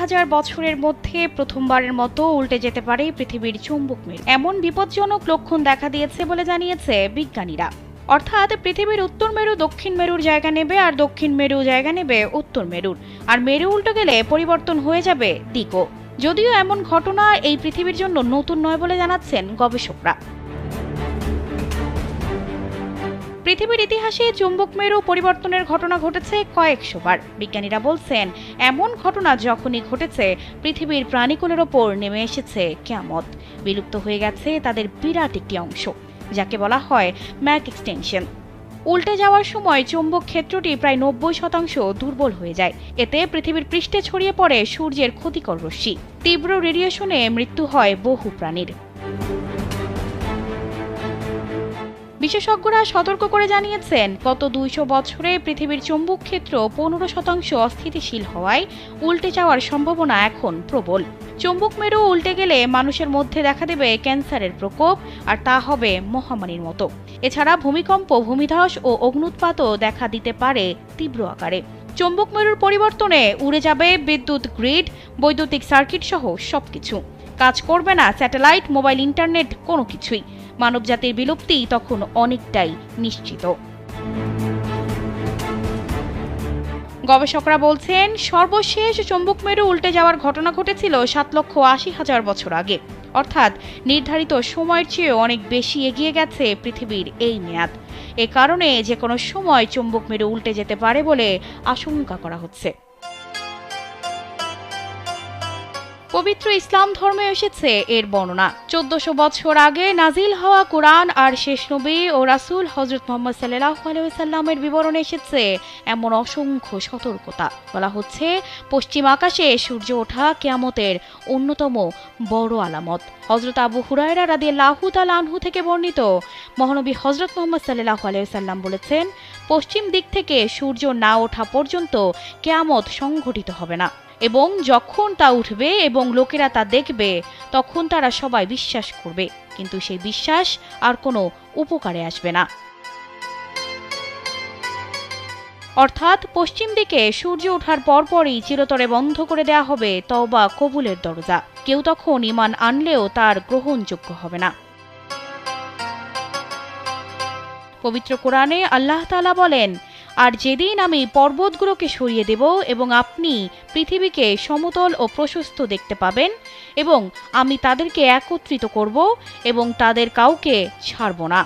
হাজার বছরের মধ্যে প্রথমবারের মতো উল্টে যেতে পারে পৃথিবীর চুম্বক মেরু। এমন বিপজ্জনক লক্ষণ দেখা দিয়েছে বলে জানিয়েছে বিজ্ঞানীরা। অর্থাৎ পৃথিবীর উত্তর মেরু দক্ষিণ মেরুর জায়গা নেবে আর দক্ষিণ মেরু জায়গা নেবে উত্তর মেরুর, আর মেরু উল্টে গেলে পরিবর্তন হয়ে যাবে দিকও। যদিও এমন ঘটনা এই পৃথিবীর জন্য নতুন নয় বলে জানাচ্ছেন গবেষকরা। পৃথিবীর ইতিহাসে চুম্বক মেরু পরিবর্তনের ঘটনা ঘটেছে কয়েকশো বার। বিজ্ঞানীরা বলছেন, এমন ঘটনা যখনই ঘটেছে পৃথিবীর প্রাণীকুলের ওপর নেমে এসেছে কিয়ামত। বিলুপ্ত হয়ে গেছে তাদের বিরাট একটি অংশ, যাকে বলা হয় ম্যাক এক্সটেনশন। উল্টে যাওয়ার সময় চুম্বক ক্ষেত্রটি প্রায় 90% দুর্বল হয়ে যায়। এতে পৃথিবীর পৃষ্ঠে ছড়িয়ে পড়ে সূর্যের ক্ষতিকর রশ্মি। তীব্র রেডিয়েশনে মৃত্যু হয় বহু প্রাণীর। বিশেষজ্ঞরা সতর্ক করে জানিয়েছেন, গত 200 বছরে পৃথিবীর চুম্বক ক্ষেত্র 15% অস্থিতিশীল হওয়ায় উল্টে যাওয়ার সম্ভাবনা এখন প্রবল। চুম্বক মেরু উল্টে গেলে মানুষের মধ্যে দেখা দেবে ক্যান্সারের প্রকোপ, আর তা হবে মহামারীর মতো। এছাড়া ভূমিকম্প, ভূমিধস ও অগ্ন্যুৎপাতও দেখা দিতে পারে তীব্র আকারে। চুম্বক মেরুর পরিবর্তনে উড়ে যাবে বিদ্যুৎ গ্রিড, বৈদ্যুতিক সার্কিট সহ সবকিছু। কাজ করবে না স্যাটেলাইট, মোবাইল, ইন্টারনেট, কোনো কিছুই। মানবজাতির বিলুপ্তি তখন অনেকটাই নিশ্চিত। গবেষকরা বলছেন, সর্বশেষ চুম্বক মেরু উল্টে যাওয়ার ঘটনা ঘটেছিল 7,80,000 বছর আগে। অর্থাৎ নির্ধারিত সময়ের চেয়ে অনেক বেশি এগিয়ে গেছে পৃথিবীর এই মেয়াদ। এ কারণে যে কোনো সময় চুম্বক মেরু উল্টে যেতে পারে বলে আশঙ্কা করা হচ্ছে। পবিত্র ইসলাম ধর্মে এসেছে এর বর্ণনা। 1400 বছর আগে নাজিল হওয়া কুরআন আর শেষ নবী ও রাসূল হযরত মুহাম্মদ সাল্লাল্লাহু আলাইহি ওয়াসাল্লামের বিবরণে এসেছে এমন অসংখ্য সতর্কতা। বলা হচ্ছে, পশ্চিম আকাশে সূর্য ওঠা কিয়ামতের অন্যতম বড় আলামত। হযরত আবু হুরায়রা রাদিয়াল্লাহু তাআলা আনহু থেকে বর্ণিত, মহানবী হযরত মুহাম্মদ সাল্লাল্লাহু আলাইহি ওয়াসাল্লাম বলেছেন, পশ্চিম দিক থেকে সূর্য না ওঠা পর্যন্ত কিয়ামত সংঘটিত হবে না, এবং যখন তা উঠবে এবং লোকেরা তা দেখবে তখন তারা সবাই বিশ্বাস করবে, কিন্তু সেই বিশ্বাস আর কোনো উপকারে আসবে না। অর্থাৎ পশ্চিম দিকে সূর্য ওঠার পরপরই চিরতরে বন্ধ করে দেয়া হবে তওবা কবুলের দরজা। কেউ তখন ঈমান আনলেও তার গ্রহণযোগ্য হবে না। পবিত্র কোরআনে আল্লাহ তাআলা বলেন, আর যেদিন আমি পর্বতগুলোকে সরিয়ে দেব এবং আপনি পৃথিবীকে সমতল ও প্রশস্ত দেখতে পাবেন, এবং আমি তাদেরকে একত্রিত করব এবং তাদের কাউকে ছাড়ব না।